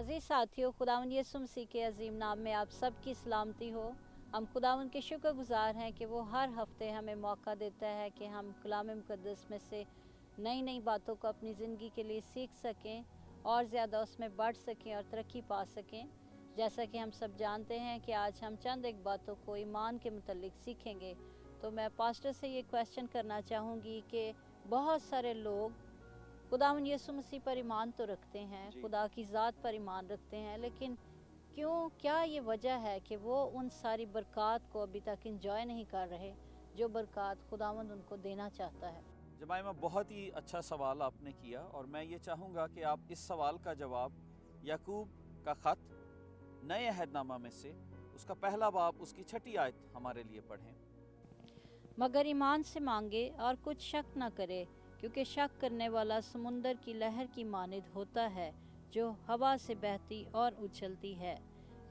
अज़ीज़ साथियों, खुदावंद यीशु मसीह के अजीम नाम में आप सब की सलामती हो। हम खुदावंद के शुक्रगुज़ार हैं कि वो हर हफ्ते हमें मौका देता है कि हम कलाम मुक़द्दस में से नई नई बातों को अपनी ज़िंदगी के लिए सीख सकें और ज़्यादा उसमें बढ़ सकें और तरक्की पा सकें। जैसा कि हम सब जानते हैं कि आज हम चंद एक बातों को ईमान के मुतल्लिक सीखेंगे। तो मैं पास्टर से ये क्वेश्चन करना चाहूँगी कि बहुत सारे लोग खुदावंद यीशु मसीह पर ईमान तो रखते हैं, खुदा की ज़ात पर ईमान रखते हैं, लेकिन क्या ये वजह है कि वो उन सारी बरक़ात को अभी तक इंजॉय नहीं कर रहे जो बरक़ात खुदावंद उनको देना चाहता है? जमाइमा, बहुत ही अच्छा सवाल आपने किया और मैं ये चाहूँगा कि आप इस सवाल का जवाब याकूब का ख़त नए अहदनामा में से उसका पहला बाब उसकी 6 आयत हमारे लिए पढ़ें। मगर ईमान से मांगे और कुछ शक न करे, क्योंकि शक करने वाला समुंदर की लहर की मानिद होता है जो हवा से बहती और उछलती है।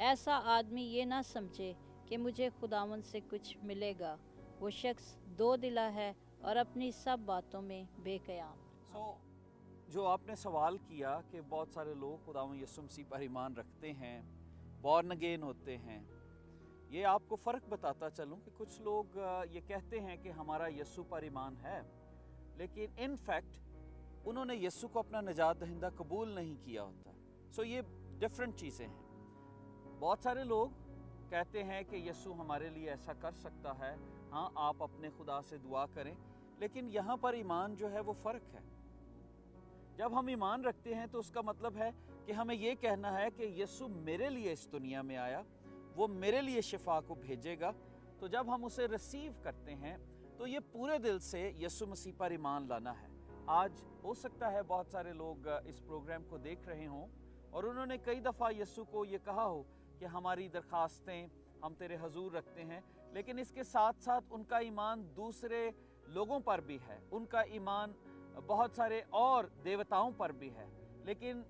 ऐसा आदमी ये ना समझे कि मुझे खुदावंद से कुछ मिलेगा। वो शख्स दो दिला है और अपनी सब बातों में बेकयाम। जो आपने सवाल किया कि बहुत सारे लोग खुदावंद यीशु मसीह पर ईमान रखते हैं, बॉर्न अगेन होते हैं, ये आपको फ़र्क बताता चलूं कि कुछ लोग ये कहते हैं कि हमारा यीशु पर ईमान है, लेकिन इन फैक्ट उन्होंने यीशु को अपना निजात दहिंदा कबूल नहीं किया होता। ये डिफरेंट चीज़ें हैं। बहुत सारे लोग कहते हैं कि यीशु हमारे लिए ऐसा कर सकता है, हाँ आप अपने खुदा से दुआ करें, लेकिन यहाँ पर ईमान जो है वो फ़र्क है। जब हम ईमान रखते हैं तो उसका मतलब है कि हमें ये कहना है कि यीशु मेरे लिए इस दुनिया में आया, वो मेरे लिए शिफा को भेजेगा। तो जब हम उसे रिसीव करते हैं तो ये पूरे दिल से यीशु मसीह पर ईमान लाना है। आज हो सकता है बहुत सारे लोग इस प्रोग्राम को देख रहे हों और उन्होंने कई दफ़ा यीशु को ये कहा हो कि हमारी दरखास्तें हम तेरे हजूर रखते हैं, लेकिन इसके साथ साथ उनका ईमान दूसरे लोगों पर भी है, उनका ईमान बहुत सारे और देवताओं पर भी है। लेकिन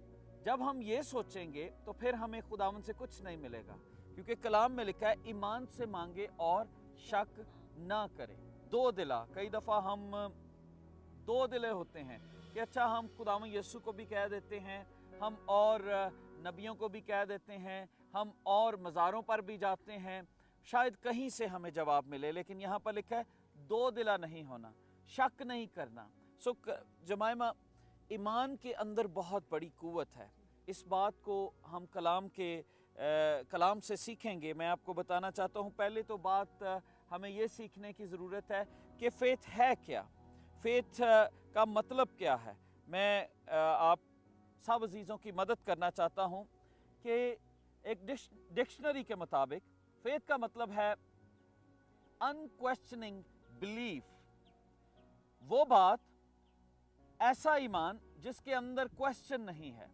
जब हम ये सोचेंगे तो फिर हमें खुदावंद से कुछ नहीं मिलेगा, क्योंकि कलाम में लिखा है ईमान से मांगे और शक ना करें। दो दिला, कई दफ़ा हम दो दिले होते हैं कि अच्छा हम खुदावंद यीशु को भी कह देते हैं, हम और नबियों को भी कह देते हैं, हम और मज़ारों पर भी जाते हैं, शायद कहीं से हमें जवाब मिले। लेकिन यहाँ पर लिखा है दो दिला नहीं होना, शक नहीं करना। जमाइमा, ईमान के अंदर बहुत बड़ी कुव्वत है। इस बात को हम कलाम से सीखेंगे। मैं आपको बताना चाहता हूँ, पहले तो बात हमें ये सीखने की ज़रूरत है कि फ़ेथ है क्या, फ़ेथ का मतलब क्या है। मैं आप सब अजीज़ों की मदद करना चाहता हूँ कि एक डिक्शनरी के मुताबिक फ़ेथ का मतलब है अनक्वेश्चनिंग बिलीफ, वो बात, ऐसा ईमान जिसके अंदर क्वेश्चन नहीं है,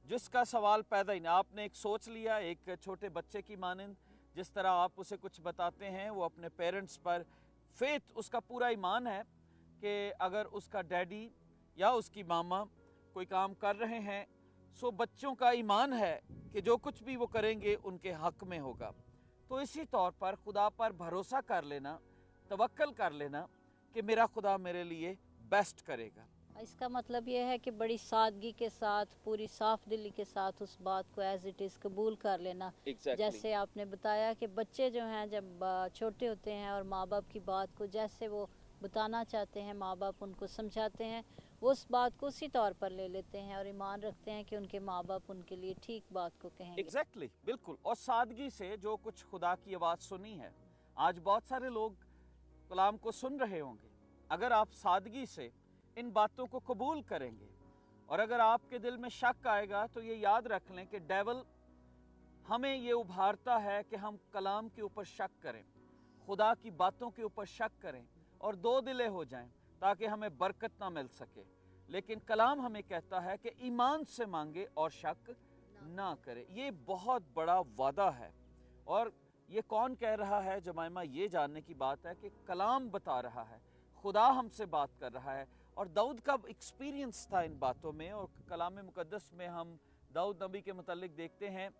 जिसका सवाल पैदा ही नहीं। आपने एक सोच लिया, एक छोटे बच्चे की मानिंद, जिस तरह आप उसे कुछ बताते हैं वो अपने पेरेंट्स पर, फेथ उसका पूरा ईमान है कि अगर उसका डैडी या उसकी मामा कोई काम कर रहे हैं, सो बच्चों का ईमान है कि जो कुछ भी वो करेंगे उनके हक में होगा। तो इसी तौर पर खुदा पर भरोसा कर लेना, तवक्कल कर लेना कि मेरा खुदा मेरे लिए बेस्ट करेगा। इसका मतलब ये है कि बड़ी सादगी के साथ, पूरी साफ दिली के साथ उस बात को एज इट इज़ कबूल कर लेना। जैसे आपने बताया कि बच्चे जो हैं जब छोटे होते हैं और माँ बाप की बात को जैसे वो बताना चाहते हैं, माँ बाप उनको समझाते हैं, वो उस बात को उसी तौर पर ले लेते हैं और ईमान रखते हैं कि उनके माँ बाप उनके लिए ठीक बात को कहेंगे। बिल्कुल। और सादगी से जो कुछ खुदा की आवाज़ सुनी है, आज बहुत सारे लोग कलाम को सुन रहे होंगे, अगर आप सादगी से इन बातों को कबूल करेंगे और अगर आपके दिल में शक आएगा तो ये याद रख लें कि डेविल हमें ये उभारता है कि हम कलाम के ऊपर शक करें, खुदा की बातों के ऊपर शक करें और दो दिले हो जाएं ताकि हमें बरकत ना मिल सके। लेकिन कलाम हमें कहता है कि ईमान से मांगे और शक ना करे। ये बहुत बड़ा वादा है। और ये कौन कह रहा है जमाइमा? ये जानने की बात है कि कलाम बता रहा है, खुदा हमसे बात कर रहा है। और दाऊद का एक्सपीरियंस था इन बातों में। और कलाम मुकद्दस में हम दाऊद नबी के मुतालिक देखते हैं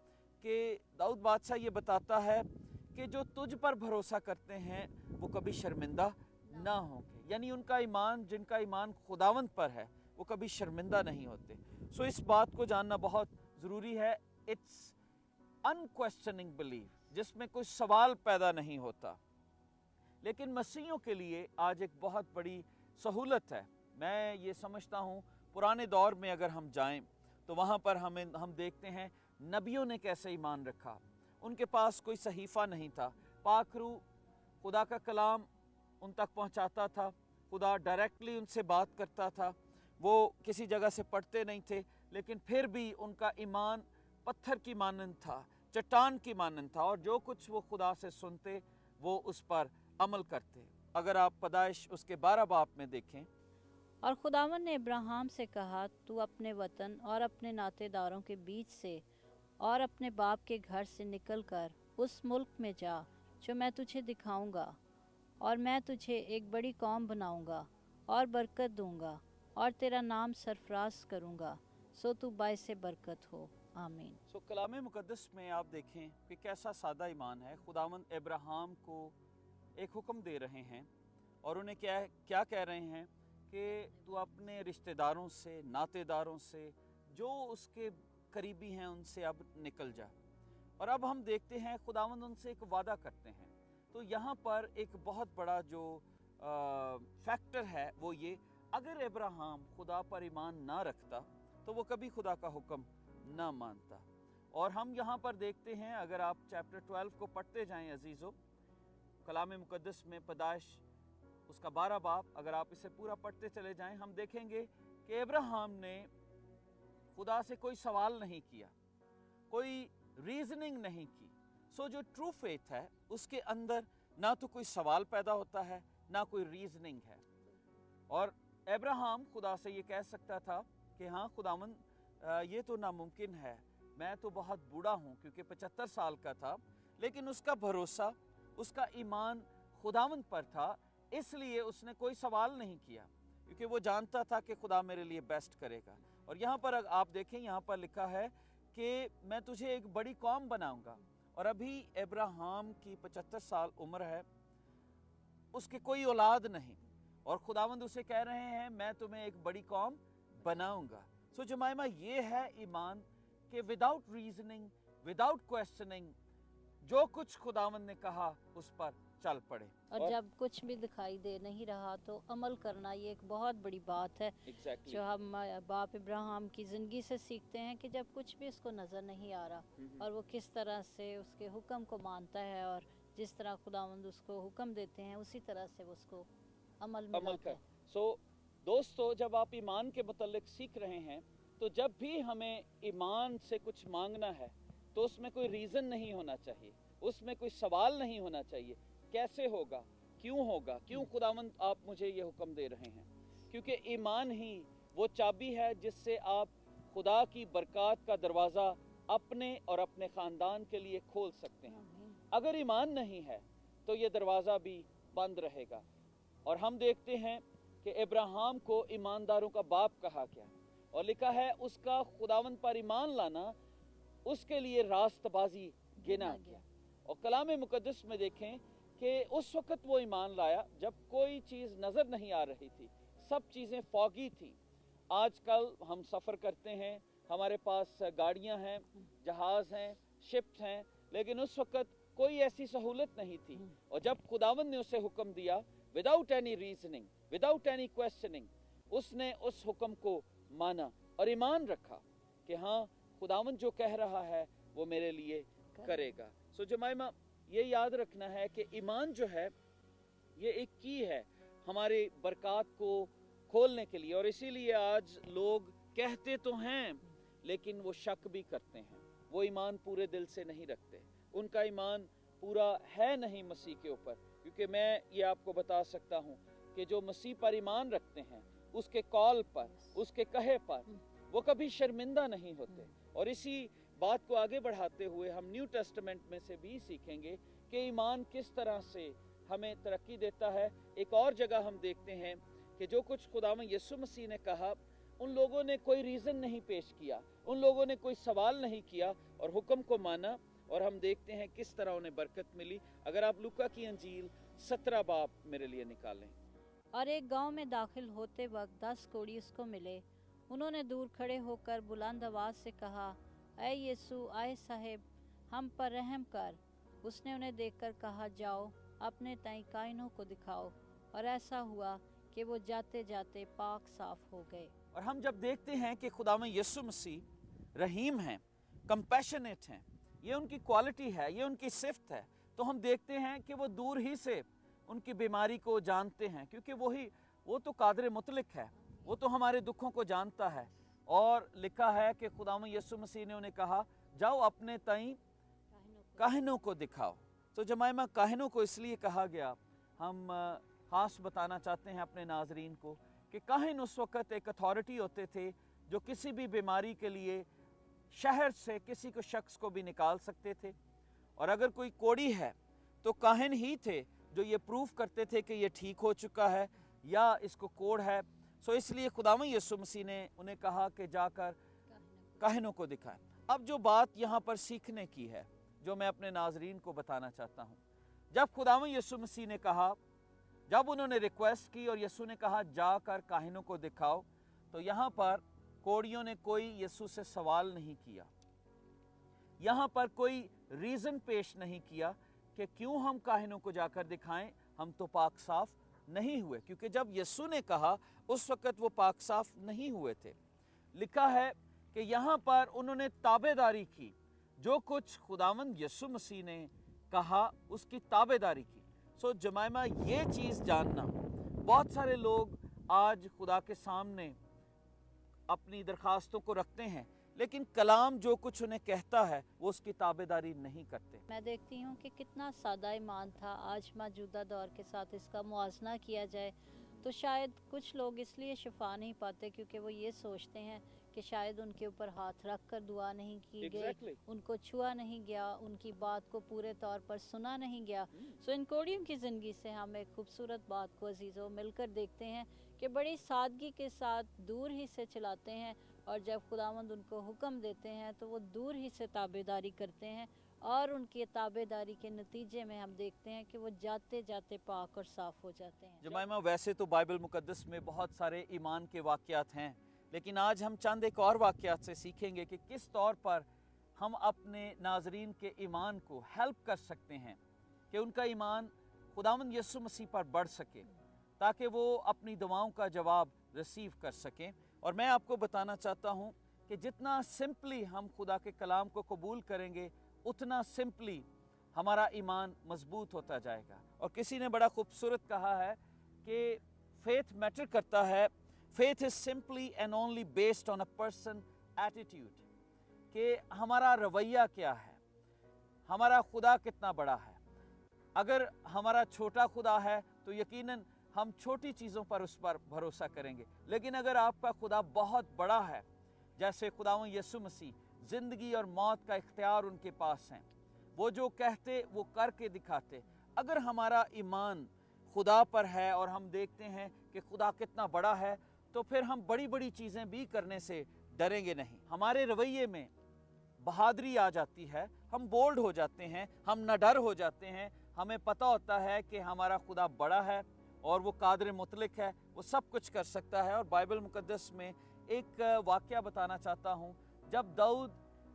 कि दाऊद बादशाह ये बताता है कि जो तुझ पर भरोसा करते हैं वो कभी शर्मिंदा ना होंगे। यानी उनका ईमान, जिनका ईमान खुदावंद पर है, वो कभी शर्मिंदा नहीं होते। इस बात को जानना बहुत ज़रूरी है इट्स अनक्वेश्चनिंग बिलीव, जिसमें कोई सवाल पैदा नहीं होता। लेकिन मसीहियों के लिए आज एक बहुत बड़ी सहूलत है। मैं ये समझता हूँ पुराने दौर में अगर हम जाएं तो वहाँ पर हम देखते हैं नबियों ने कैसे ईमान रखा। उनके पास कोई सहीफ़ा नहीं था, पाक रूह खुदा का कलाम उन तक पहुँचाता था, खुदा डायरेक्टली उनसे बात करता था, वो किसी जगह से पढ़ते नहीं थे, लेकिन फिर भी उनका ईमान पत्थर की मानंद था, चट्टान की मानंद था, और जो कुछ वो खुदा से सुनते वो उस पर अमल करते। अगर आप पैदाइश उसके 12 बाब में देखें, और खुदावन ने इब्राहिम से कहा, तू अपने वतन और अपने नातेदारों के बीच से और अपने बाप के घर से निकलकर उस मुल्क में जा जो मैं तुझे दिखाऊंगा, और मैं तुझे एक बड़ी कौम बनाऊंगा और बरकत दूंगा और तेरा नाम सरफराज करूंगा, सो तू बाइसे बरकत हो। आमीन। सो कलाम मुकद्दस में आप देखें कि कैसा सादा ईमान है। खुदावंद इब्राहिम को एक हुक्म दे रहे हैं और उन्हें क्या कह रहे हैं कि तू अपने रिश्तेदारों से, नातेदारों से, जो उसके करीबी हैं, उनसे अब निकल जा। और अब हम देखते हैं खुदावंद उनसे एक वादा करते हैं। तो यहाँ पर एक बहुत बड़ा जो फैक्टर है वो ये, अगर इब्राहिम खुदा पर ईमान ना रखता तो वो कभी खुदा का हुक्म ना मानता। और हम यहाँ पर देखते हैं, अगर आप चैप्टर 12 को पढ़ते जाएं अजीज़ों, कलाम मुकद्दस में पैदाइश उसका 12 बाब, अगर आप इसे पूरा पढ़ते चले जाएं, हम देखेंगे कि इब्राहिम ने खुदा से कोई सवाल नहीं किया, कोई रीजनिंग नहीं की। सो जो ट्रू फेथ है उसके अंदर ना तो कोई सवाल पैदा होता है, ना कोई रीजनिंग है। और इब्राहिम खुदा से ये कह सकता था कि हाँ खुदावंद, ये तो नामुमकिन है, मैं तो बहुत बूढ़ा हूँ, क्योंकि 75 साल का था, लेकिन उसका भरोसा, उसका ईमान खुदावंद पर था, इसलिए उसने कोई सवाल नहीं किया, क्योंकि वो जानता था कि खुदा मेरे लिए बेस्ट करेगा। और यहाँ पर आप देखें, यहाँ पर लिखा है कि मैं तुझे एक बड़ी कौम बनाऊंगा। और अभी इब्राहिम की 75 साल उम्र है, उसके कोई औलाद नहीं, और खुदावंद उसे कह रहे हैं मैं तुम्हें एक बड़ी कौम बनाऊंगा। सो जमाइमा, ये है ईमान कि विदाउट रीजनिंग, विदाउट क्वेश्चनिंग, जो कुछ खुदावंद ने कहा उस पर चल पड़े। और जब कुछ भी दिखाई दे नहीं रहा तो अमल करना, ये एक बहुत बड़ी बात है। जो हम बाप इब्राहिम की ज़िंदगी से सीखते हैं कि जब कुछ भी उसको नज़र नहीं आ रहा और वो किस तरह से उसके हुक्म को मानता है, और जिस तरह खुदावंद उसको हुक्म देते हैं उसी तरह से उसको अमल में लाता है। सो दोस्तों, जब आप ईमान के मुतल्लिक सीख रहे हैं, तो जब भी हमें ईमान से कुछ मांगना है तो उसमें कोई रीज़न नहीं होना चाहिए, उसमें कोई सवाल नहीं होना चाहिए, कैसे होगा, क्यों खुदावंद आप मुझे ये हुक्म दे रहे हैं। क्योंकि ईमान ही वो चाबी है जिससे आप खुदा की बरकत का दरवाज़ा अपने और अपने ख़ानदान के लिए खोल सकते हैं। अगर ईमान नहीं है तो ये दरवाज़ा भी बंद रहेगा। और हम देखते हैं कि इब्राहिम को ईमानदारों का बाप कहा गया, और लिखा है उसका खुदावंद पर ईमान लाना उसके लिए रास्तबाजी गिना गया। और कलाम मुकद्दस में देखें कि उस वक़्त वो ईमान लाया जब कोई चीज़ नज़र नहीं आ रही थी, सब चीज़ें फॉगी थी। आजकल हम सफ़र करते हैं, हमारे पास गाड़ियां हैं, जहाज़ हैं, शिप्स हैं, लेकिन उस वक़्त कोई ऐसी सहूलत नहीं थी। और जब खुदावंद ने उसे हुक्म दिया, without any reasoning, without any questioning, उसने उस हुक्म को माना और ईमान रखा कि हाँ खुदावंद जो कह रहा है वो मेरे लिए करेगा। सो जमाइमा, ये याद रखना है कि ईमान जो है ये एक की है हमारे बरकत को खोलने के लिए। और इसीलिए आज लोग कहते तो हैं लेकिन वो शक भी करते हैं, वो ईमान पूरे दिल से नहीं रखते, उनका ईमान पूरा है नहीं मसीह के ऊपर। क्योंकि मैं ये आपको बता सकता हूँ कि जो मसीह पर ईमान रखते हैं, उसके कॉल पर, उसके कहे पर, वो कभी शर्मिंदा नहीं होते। और इसी बात को आगे बढ़ाते हुए हम न्यू टेस्टामेंट में से भी सीखेंगे कि ईमान किस तरह से हमें तरक्की देता है। एक और जगह हम देखते हैं कि जो कुछ खुदावंद यीशु मसीह ने कहा, उन लोगों ने कोई रीज़न नहीं पेश किया, उन लोगों ने कोई सवाल नहीं किया और हुक्म को माना, और हम देखते हैं किस तरह उन्हें बरकत मिली। अगर आप लूका की अंजील 17 बाब मेरे लिए निकालें। और एक गांव में दाखिल होते वक्त 10 कोढ़ी उसको मिले। उन्होंने दूर खड़े होकर बुलंद आवाज़ से कहा, ऐ यीशु, आए साहेब, हम पर रहम कर। उसने उन्हें देखकर कहा, जाओ अपने ताई काइनों को दिखाओ। और ऐसा हुआ कि वो जाते जाते पाक साफ हो गए। और हम जब देखते हैं कि खुदावंद यीशु मसीह रहीम हैं, कंपैशनेट हैं, ये उनकी क्वालिटी है, ये उनकी सिफ्त है, तो हम देखते हैं कि वो दूर ही से उनकी बीमारी को जानते हैं, क्योंकि वो तो कादिर मुतलक है, वो तो हमारे दुखों को जानता है। और लिखा है कि खुदावंद यीशु मसीह ने उन्हें कहा, जाओ अपने ताई काहिनों को दिखाओ। तो जमाइमा, काहिनों को इसलिए कहा गया, हम खास बताना चाहते हैं अपने नाजरीन को कि काहिन उस वक़्त एक अथॉरिटी होते थे जो किसी भी बीमारी के लिए शहर से किसी को शख्स को भी निकाल सकते थे। और अगर कोई कोढ़ी है तो काहिन ही थे जो ये प्रूफ करते थे कि ये ठीक हो चुका है या इसको कोढ़ है। सो इसलिए खुदावंद यीशु मसीह ने उन्हें कहा कि जाकर काहिनों को दिखाएं। अब जो बात यहाँ पर सीखने की है, जो मैं अपने नाजरीन को बताना चाहता हूँ, जब खुदावंद यीशु मसीह ने कहा, जब उन्होंने रिक्वेस्ट की और यीशु ने कहा जाकर काहिनों को दिखाओ, तो यहाँ पर कोढ़ियों ने कोई यीशु से सवाल नहीं किया, यहाँ पर कोई रीज़न पेश नहीं किया कि क्यों हम काहिनों को जाकर दिखाएं, हम तो पाक साफ नहीं हुए। क्योंकि जब यीशु ने कहा उस वक़्त वो पाक साफ नहीं हुए थे। लिखा है कि यहाँ पर उन्होंने ताबेदारी की, जो कुछ खुदावंद यीशु मसीह ने कहा उसकी ताबेदारी की। सो जमाइमा, ये चीज़ जानना, बहुत सारे लोग आज खुदा के सामने अपनी दरखास्तों को रखते हैं, लेकिन कलाम जो कुछ उन्हें कहता है वो उसकी ताबेदारी नहीं करते। मैं देखती हूँ कि कितना सादा ईमान था। आज मौजूदा दौर के साथ इसका मुआवजना किया जाए तो शायद कुछ लोग इसलिए शिफा नहीं पाते क्योंकि वो ये सोचते हैं कि शायद उनके ऊपर हाथ रख कर दुआ नहीं की गई, उनको छुआ नहीं गया, उनकी बात को पूरे तौर पर सुना नहीं गया। सो इन कोढ़ियों की ज़िंदगी से हम एक खूबसूरत बात को अजीज़ों मिलकर देखते हैं कि बड़ी सादगी के साथ दूर ही से चलाते हैं, और जब खुदावंद उनको हुक्म देते हैं तो वो दूर ही से ताबेदारी करते हैं, और उनकी ताबेदारी के नतीजे में हम देखते हैं कि वो जाते जाते पाक और साफ़ हो जाते हैं। जमाइमा, वैसे तो बाइबल मुकद्दस में बहुत सारे ईमान के वाक़यात हैं, लेकिन आज हम चंद एक और वाक़यात से सीखेंगे कि किस तौर पर हम अपने नाजरीन के ईमान को हेल्प कर सकते हैं कि उनका ईमान खुदावंद यीशु मसीह पर बढ़ सके, ताकि वो अपनी दुआओं का जवाब रिसीव कर सकें। और मैं आपको बताना चाहता हूँ कि जितना सिंपली हम खुदा के कलाम को कबूल करेंगे, उतना सिंपली हमारा ईमान मजबूत होता जाएगा। और किसी ने बड़ा खूबसूरत कहा है कि फेथ मैटर करता है, faith is simply and only based on a person attitude, कि हमारा रवैया क्या है, हमारा खुदा कितना बड़ा है। अगर हमारा छोटा खुदा है तो यकीनन हम छोटी चीज़ों पर उस पर भरोसा करेंगे, लेकिन अगर आपका खुदा बहुत बड़ा है, जैसे खुदावंद यीशु मसीह, ज़िंदगी और मौत का इख्तियार उनके पास हैं, वो जो कहते वो करके दिखाते। अगर हमारा ईमान खुदा पर है और हम देखते हैं कि खुदा कितना बड़ा है, तो फिर हम बड़ी बड़ी चीज़ें भी करने से डरेंगे नहीं। हमारे रवैये में बहादुरी आ जाती है, हम बोल्ड हो जाते हैं, हम निडर हो जाते हैं। हमें पता होता है कि हमारा खुदा बड़ा है और वो कादिर मुतलक है, वो सब कुछ कर सकता है। और बाइबल मुकद्दस में एक वाक़या बताना चाहता हूँ, जब दाऊद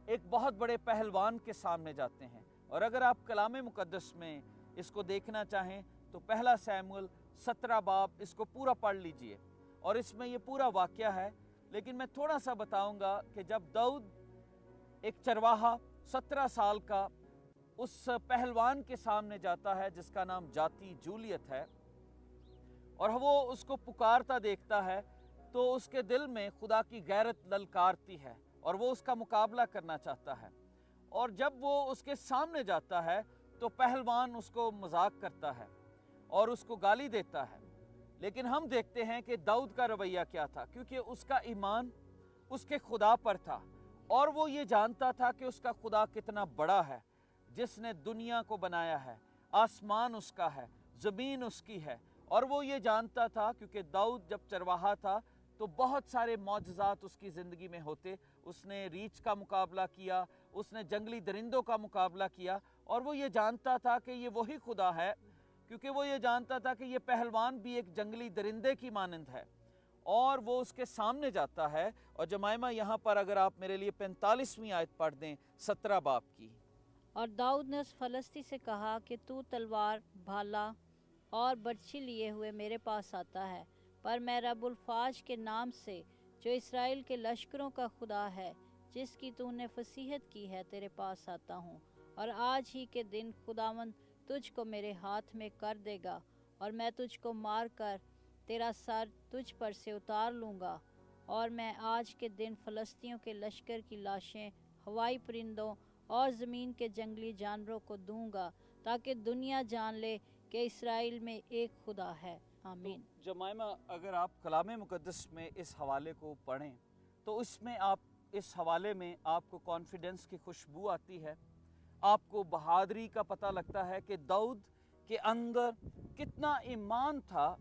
एक बहुत बड़े पहलवान के सामने जाते हैं। और अगर आप कलाम मुकद्दस में इसको देखना चाहें तो पहला शमूएल 17 बाब इसको पूरा पढ़ लीजिए, और इसमें ये पूरा वाक़या है। लेकिन मैं थोड़ा सा बताऊंगा कि जब दाऊद एक चरवाहा 17 साल का उस पहलवान के सामने जाता है जिसका नाम जाती जूलियत है, और वो उसको पुकारता देखता है, तो उसके दिल में खुदा की गैरत ललकारती है और वो उसका मुकाबला करना चाहता है। और जब वो उसके सामने जाता है तो पहलवान उसको मजाक करता है और उसको गाली देता है। लेकिन हम देखते हैं कि दाऊद का रवैया क्या था, क्योंकि उसका ईमान उसके खुदा पर था और वो ये जानता था कि उसका खुदा कितना बड़ा है, जिसने दुनिया को बनाया है, आसमान उसका है, ज़मीन उसकी है। और वो ये जानता था, क्योंकि दाऊद जब चरवाहा था तो बहुत सारे मौजज़ात उसकी ज़िंदगी में होते। उसने रीछ का मुकाबला किया, उसने जंगली दरिंदों का मुकाबला किया, और वो ये जानता था कि ये वही खुदा है, क्योंकि वो ये जानता था कि ये पहलवान भी एक जंगली दरिंदे की मानंद है और वो उसके सामने जाता है। और जमाइमा यहाँ पर अगर आप मेरे लिए 45वीं आयत पढ़ दें 17 बाब की। और दाऊद ने उस फलस्ती से कहा कि तू तलवार, भाला और बर्छी लिए हुए मेरे पास आता है, पर मैं रब्बुल फाज के नाम से, जो इसराइल के लश्करों का खुदा है, जिसकी तूने फसीहत की है, तेरे पास आता हूँ। और आज ही के दिन खुदावंद तुझको मेरे हाथ में कर देगा, और मैं तुझको मार कर तेरा सर तुझ पर से उतार लूँगा। और मैं आज के दिन फ़लस्तियों के लश्कर की लाशें हवाई परिंदों और ज़मीन के जंगली जानवरों को दूंगा, ताकि दुनिया जान ले कि इसराइल में एक खुदा है। आमीन। तो जमाइमा अगर आप कलाम मुक़द्दस में इस हवाले को पढ़ें तो इसमें आप इस हवाले में आपको कॉन्फिडेंस की खुशबू आती है, आपको बहादुरी का पता लगता है कि दाऊद के अंदर कितना ईमान था।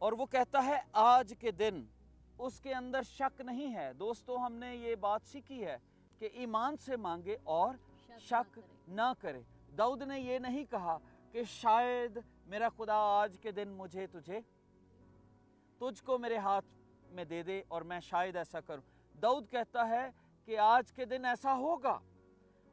और वो कहता है आज के दिन उसके अंदर शक नहीं है। दोस्तों, हमने ये बात सीखी है कि ईमान से मांगे और शक ना करे। दाऊद ने ये नहीं कहा कि शायद मेरा खुदा आज के दिन मुझे तुझको मेरे हाथ में दे दे और मैं शायद ऐसा करूं। दाऊद कहता है कि आज के दिन ऐसा होगा।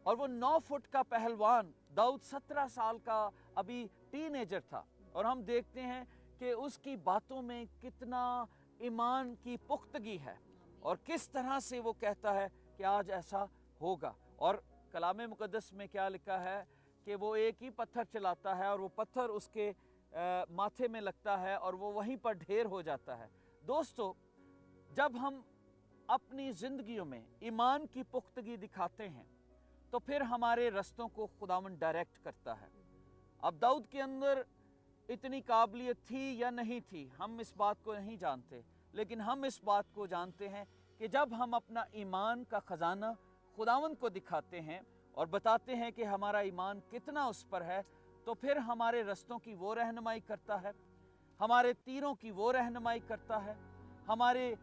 और वो 9 फुट का पहलवान दाऊद 17 साल का अभी टीनेजर था, और हम देखते हैं कि उसकी बातों में कितना ईमान की पुख्तगी है और किस तरह से वो कहता है कि आज ऐसा होगा। और कलाम मुक़द्दस में क्या लिखा है कि वो एक ही पत्थर चलाता है और वो पत्थर उसके माथे में लगता है और वो वहीं पर ढेर हो जाता है। दोस्तों, जब हम अपनी ज़िंदगियों में ईमान की पुख्तगी दिखाते हैं तो फिर हमारे रस्तों को खुदावंद डायरेक्ट करता है। अब दाऊद के अंदर इतनी काबिलियत थी या नहीं थी, हम इस बात को नहीं जानते, लेकिन हम इस बात को जानते हैं कि जब हम अपना ईमान का ख़जाना खुदावंद को दिखाते हैं और बताते हैं कि हमारा ईमान कितना उस पर है, तो फिर हमारे रस्तों की वो रहनुमाई करता है, हमारे तीरों की वो रहनुमाई करता है, हमारे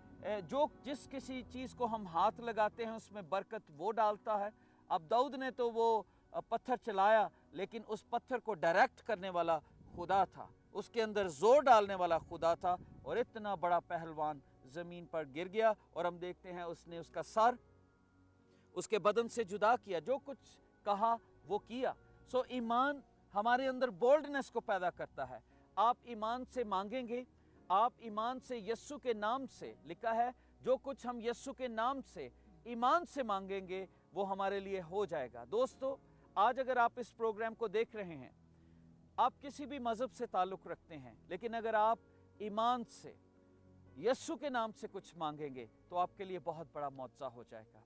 जिस किसी चीज़ को हम हाथ लगाते हैं उसमें बरकत वो डालता है। अब दाऊद ने तो वो पत्थर चलाया, लेकिन उस पत्थर को डायरेक्ट करने वाला खुदा था, उसके अंदर जोर डालने वाला खुदा था, और इतना बड़ा पहलवान ज़मीन पर गिर गया और हम देखते हैं उसने उसका सर उसके बदन से जुदा किया, जो कुछ कहा वो किया। सो ईमान हमारे अंदर बोल्डनेस को पैदा करता है। आप ईमान से मांगेंगे, आप ईमान से, यस्सु के नाम से लिखा है, जो कुछ हम यस्सु के नाम से ईमान से मांगेंगे वो हमारे लिए हो जाएगा। दोस्तों, आज अगर आप इस प्रोग्राम को देख रहे हैं, आप किसी भी मज़हब से ताल्लुक़ रखते हैं, लेकिन अगर आप ईमान से यस्सु के नाम से कुछ मांगेंगे तो आपके लिए बहुत बड़ा मौज़ा हो जाएगा।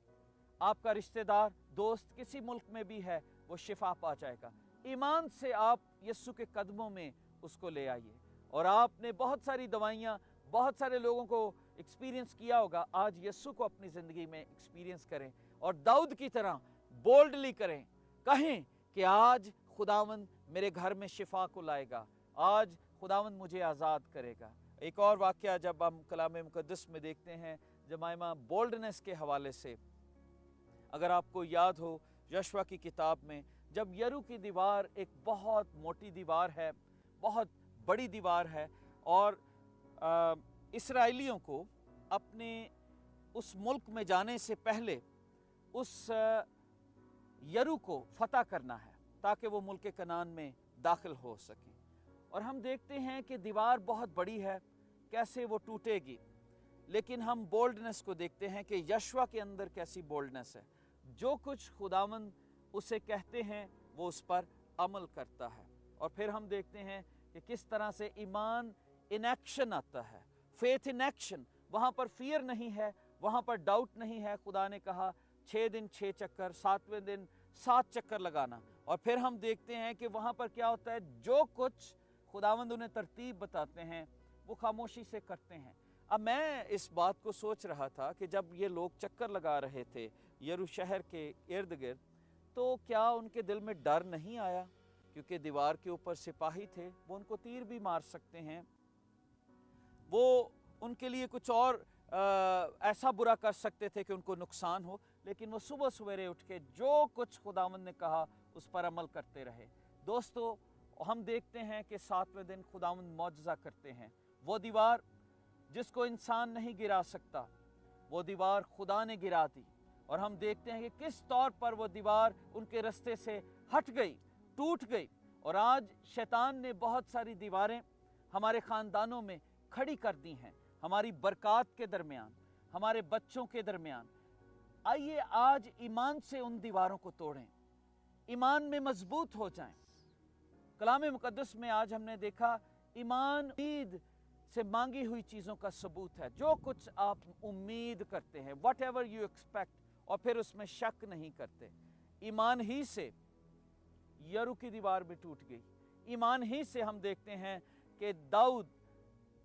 आपका रिश्तेदार, दोस्त किसी मुल्क में भी है, वो शिफा पा जाएगा। ईमान से आप यस्सु के कदमों में उसको ले आइए। और आपने बहुत सारी दवाइयाँ, बहुत सारे लोगों को एक्सपीरियंस किया होगा, आज यस्सु को अपनी ज़िंदगी में एक्सपीरियंस करें और दाऊद की तरह बोल्डली करें, कहें कि आज खुदावंद मेरे घर में शिफा को लाएगा, आज खुदावंद मुझे आज़ाद करेगा। एक और वाक़या जब हम कलाम मुक़द्दस में देखते हैं जमाइमा बोल्डनेस के हवाले से, अगर आपको याद हो यशवा की किताब में, जब यरू की दीवार एक बहुत मोटी दीवार है, बहुत बड़ी दीवार है, और इसराइलियों को अपने उस मुल्क में जाने से पहले उस यरू को फतह करना है ताकि वो मुल्क कनान में दाखिल हो सकें। और हम देखते हैं कि दीवार बहुत बड़ी है, कैसे वो टूटेगी, लेकिन हम बोल्डनेस को देखते हैं कि यशवा के अंदर कैसी बोल्डनेस है। जो कुछ खुदावंद उसे कहते हैं वो उस पर अमल करता है। और फिर हम देखते हैं कि किस तरह से ईमान इन एक्शन आता है, फेथ इन एक्शन। वहाँ पर फियर नहीं है, वहाँ पर डाउट नहीं है। खुदा ने कहा 6 दिन 6 चक्कर, 7वें दिन 7 चक्कर लगाना। और फिर हम देखते हैं कि वहाँ पर क्या होता है, जो कुछ खुदावंद उन्हें तरतीब बताते हैं वो खामोशी से करते हैं। अब मैं इस बात को सोच रहा था कि जब ये लोग चक्कर लगा रहे थे यरू शहर के इर्द गिर्द, तो क्या उनके दिल में डर नहीं आया, क्योंकि दीवार के ऊपर सिपाही थे, वो उनको तीर भी मार सकते हैं, वो उनके लिए कुछ और ऐसा बुरा कर सकते थे कि उनको नुकसान हो। लेकिन वो सुबह सवेरे उठ के जो कुछ खुदावंद ने कहा उस पर अमल करते रहे। दोस्तों, हम देखते हैं कि 7वें दिन खुदावंद मौजज़ा करते हैं। वो दीवार जिसको इंसान नहीं गिरा सकता, वो दीवार खुदा ने गिरा दी। और हम देखते हैं कि किस तौर पर वो दीवार उनके रास्ते से हट गई, टूट गई। और आज शैतान ने बहुत सारी दीवारें हमारे ख़ानदानों में खड़ी कर दी हैं, हमारी बरक़ात के दरमियान, हमारे बच्चों के दरमियान। आइए आज ईमान से उन दीवारों को तोड़ें, ईमान में मजबूत हो जाएं। कलाम मुक़द्दस में आज हमने देखा ईमान उम्मीद से मांगी हुई चीज़ों का सबूत है। जो कुछ आप उम्मीद करते हैं, वट एवर यू एक्सपेक्ट, और फिर उसमें शक नहीं करते। ईमान ही से यरू की दीवार भी टूट गई। ईमान ही से हम देखते हैं कि दाऊद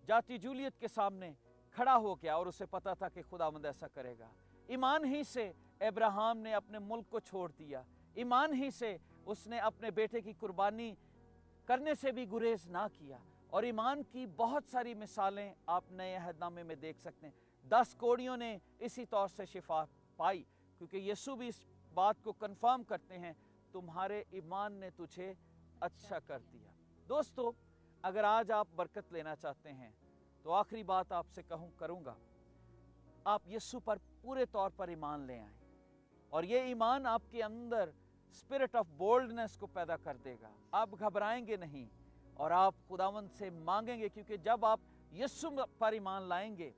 जाति जूलियत के सामने खड़ा हो गया और उसे पता था कि खुदावंद ऐसा करेगा। ईमान ही से अब्राहम ने अपने मुल्क को छोड़ दिया। ईमान ही से उसने अपने बेटे की कुर्बानी करने से भी गुरेज ना किया। और ईमान की बहुत सारी मिसालें आप नए अहदनामे में देख सकते हैं। 10 कोढ़ियों ने इसी तौर से शिफा पाई, क्योंकि यीशु भी इस बात को कंफर्म करते हैं, तुम्हारे ईमान ने तुझे अच्छा कर दिया। दोस्तों, अगर आज आप बरकत लेना चाहते हैं तो आखिरी बात आपसे करूँगा, आप यीशु पर पूरे तौर पर ईमान ले आएं। और ये ईमान आपके अंदर स्पिरिट ऑफ बोल्डनेस को पैदा कर देगा। आप घबराएंगे नहीं और आप खुदावंद से मांगेंगे, क्योंकि जब आप यीशु पर ईमान लाएंगे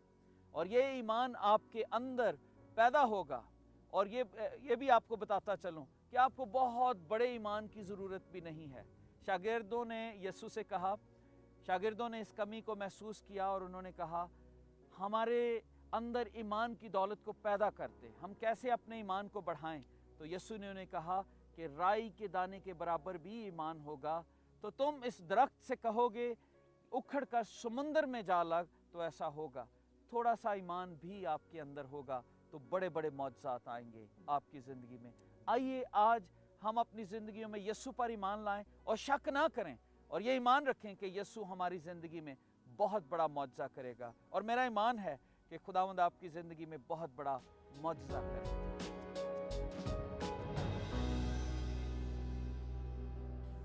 और ये ईमान आपके अंदर पैदा होगा। और ये भी आपको बताता चलूं कि आपको बहुत बड़े ईमान की ज़रूरत भी नहीं है। शागिर्दों ने यीशु से कहा, शागिर्दों ने इस कमी को महसूस किया और उन्होंने कहा, हमारे अंदर ईमान की दौलत को पैदा करते, हम कैसे अपने ईमान को बढ़ाएं। तो यीशु ने उन्हें कहा कि राई के दाने के बराबर भी ईमान होगा तो तुम इस दरख्त से कहोगे उखड़ कर समुंदर में जा लग, तो ऐसा होगा। थोड़ा सा ईमान भी आपके अंदर होगा तो बड़े बड़े मौजज़ात आएंगे आपकी ज़िंदगी में। आइए आज हम अपनी ज़िंदगियों में यीशु पर ईमान लाएं और शक ना करें, और ये ईमान रखें कि यीशु हमारी ज़िंदगी में बहुत बड़ा मौजज़ा करेगा। और मेरा ईमान है कि खुदावंद आपकी ज़िंदगी में बहुत बड़ा मौजज़ा करेगा।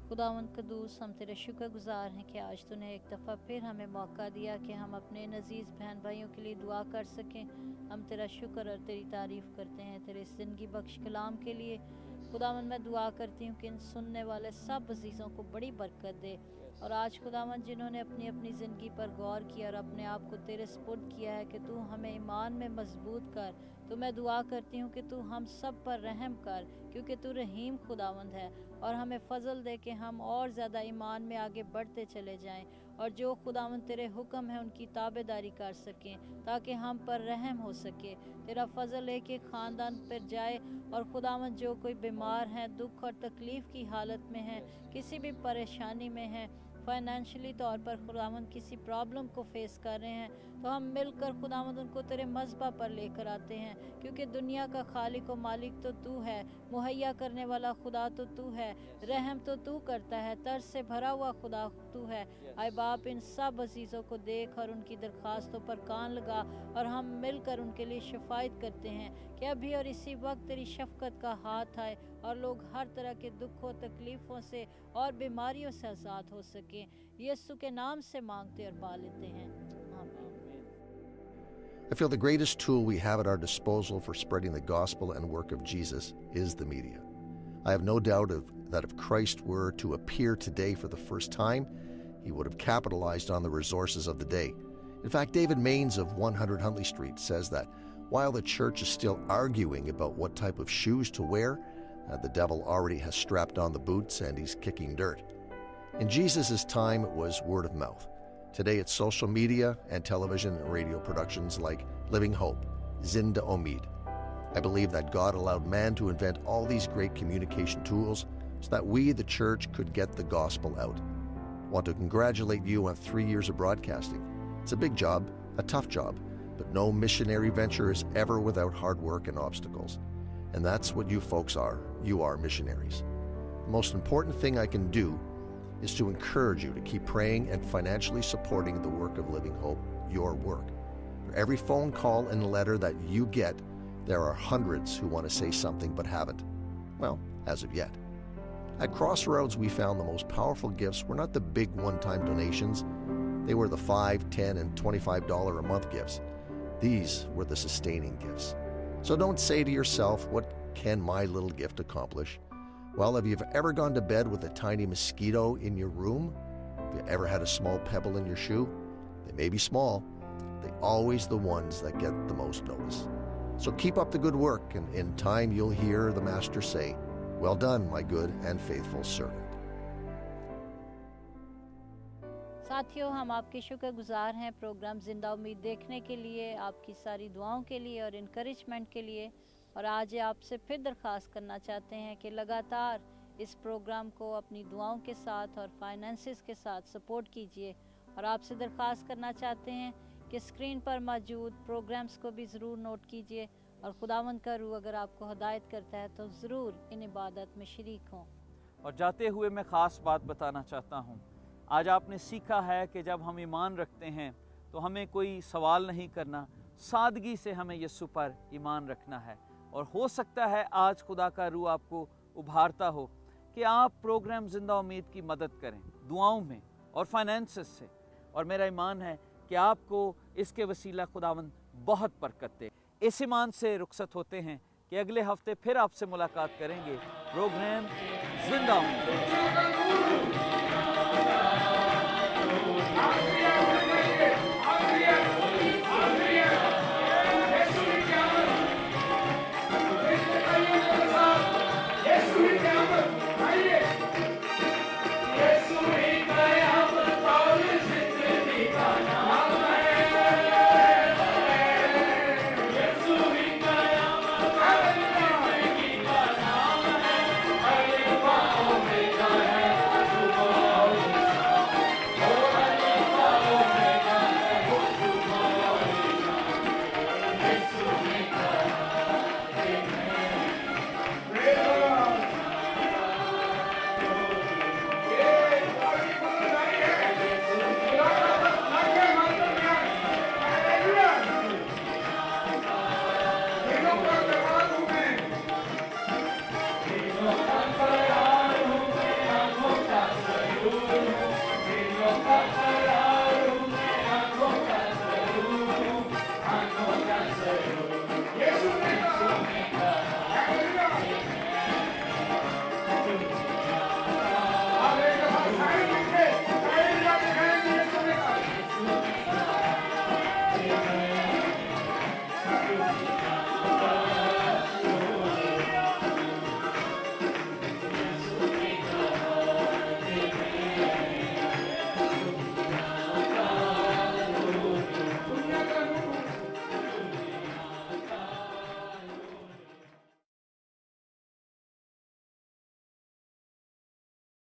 खुदावंद कदूस, हम तेरे शुक्रगुजार हैं कि आज तूने एक दफ़ा फिर हमें मौका दिया कि हम अपने नज़ीज़ बहन भाइयों के लिए दुआ कर सकें। हम तेरा शुक्र और तेरी तारीफ़ करते हैं तेरे ज़िंदगी बख्श कलाम के लिए। खुदावंद, मैं दुआ करती हूँ कि इन सुनने वाले सब अजीज़ों को बड़ी बरकत दे। और आज खुदावंद, जिन्होंने अपनी अपनी ज़िंदगी पर गौर किया और अपने आप को तेरे सुपुर्द किया है कि तू हमें ईमान में मजबूत कर, तो मैं दुआ करती हूँ कि तू हम सब पर रहम कर, क्योंकि तू रहीम खुदावंद है। और हमें फ़ज़ल दे कि हम और ज़्यादा ईमान में आगे बढ़ते चले जाएं, और जो खुदावंद तेरे हुक्म है उनकी ताबेदारी कर सकें, ताकि हम पर रहम हो सके। तेरा फ़ज़ल एक एक ख़ानदान पर जाए। और खुदावंद, जो कोई बीमार है, दुख और तकलीफ़ की हालत में है, किसी भी परेशानी में है, फाइनेंशियली तौर पर खुदावंद किसी प्रॉब्लम को फेस कर रहे हैं, तो हम मिलकर खुदावंद उनको तेरे मज़बा पर लेकर आते हैं, क्योंकि दुनिया का खालिक व मालिक तो तू है, मुहैया करने वाला खुदा तो तू है, रहम तो तू करता है, तरस से भरा हुआ खुदा तू है। आए बाप, इन सब अजीज़ों को देख और उनकी दरख्वास्तों पर कान लगा, और हम मिलकर उनके लिए शफायत करते हैं कि अभी और इसी वक्त तेरी शफ़क़त का हाथ आए और लोग हर तरह के दुखों, तकलीफ़ों से और बीमारियों से आज़ाद हो सकें। यीशु के नाम से मांगते और पा लेते हैं, आमीन। I feel the greatest tool we have at our disposal for spreading the gospel and work of Jesus is the media. I have no doubt that if Christ were to appear today for the first time, he would have capitalized on the resources of the day. In fact, David Maines of 100 Huntley Street says that while the church is still arguing about what type of shoes to wear, the devil already has strapped on the boots and he's kicking dirt. In Jesus' time, it was word of mouth. Today, it's social media and television and radio productions like Living Hope, Zinda Omid. I believe that God allowed man to invent all these great communication tools so that we, the church, could get the gospel out. I want to congratulate you on 3 years of broadcasting. It's a big job, a tough job, but no missionary venture is ever without hard work and obstacles. And that's what you folks are. You are missionaries. The most important thing I can do is to encourage you to keep praying and financially supporting the work of Living Hope, your work. For every phone call and letter that you get, there are hundreds who want to say something but haven't. Well, as of yet. At Crossroads, we found the most powerful gifts were not the big one-time donations, They were the $5, $10, and $25 a month gifts. These were the sustaining gifts. So don't say to yourself, what can my little gift accomplish? Well, have you ever gone to bed with a tiny mosquito in your room? Have you ever had a small pebble in your shoe? They may be small, they're always the ones that get the most notice. So keep up the good work, and in time you'll hear the Master say, "Well done, my good and faithful servant." साथियों, हम आपके शुक्रगुजार हैं programme ज़िंदा उम्मीद देखने के लिए, आपकी सारी दुआओं के लिए और इनकरेजमेंट के लिए। और आज आपसे फिर दरख्वास्त करना चाहते हैं कि लगातार इस प्रोग्राम को अपनी दुआओं के साथ और फाइनेंसेस के साथ सपोर्ट कीजिए। और आपसे दरख्वास्त करना चाहते हैं कि स्क्रीन पर मौजूद प्रोग्राम्स को भी ज़रूर नोट कीजिए, और खुदावंद का रूह अगर आपको हदायत करता है तो ज़रूर इन इबादत में शरीक हों। और जाते हुए मैं ख़ास बात बताना चाहता हूँ। आज आपने सीखा है कि जब हम ईमान रखते हैं तो हमें कोई सवाल नहीं करना, सादगी से हमें यीशु पर ईमान रखना है। और हो सकता है आज खुदा का रूह आपको उभारता हो कि आप प्रोग्राम ज़िंदा उम्मीद की मदद करें दुआओं में और फाइनेंसेस से। और मेरा ईमान है कि आपको इसके वसीला खुदावंद बहुत बरकत दे। इस ईमान से रुखसत होते हैं कि अगले हफ्ते फिर आपसे मुलाकात करेंगे प्रोग्राम ज़िंदा उम्मीद।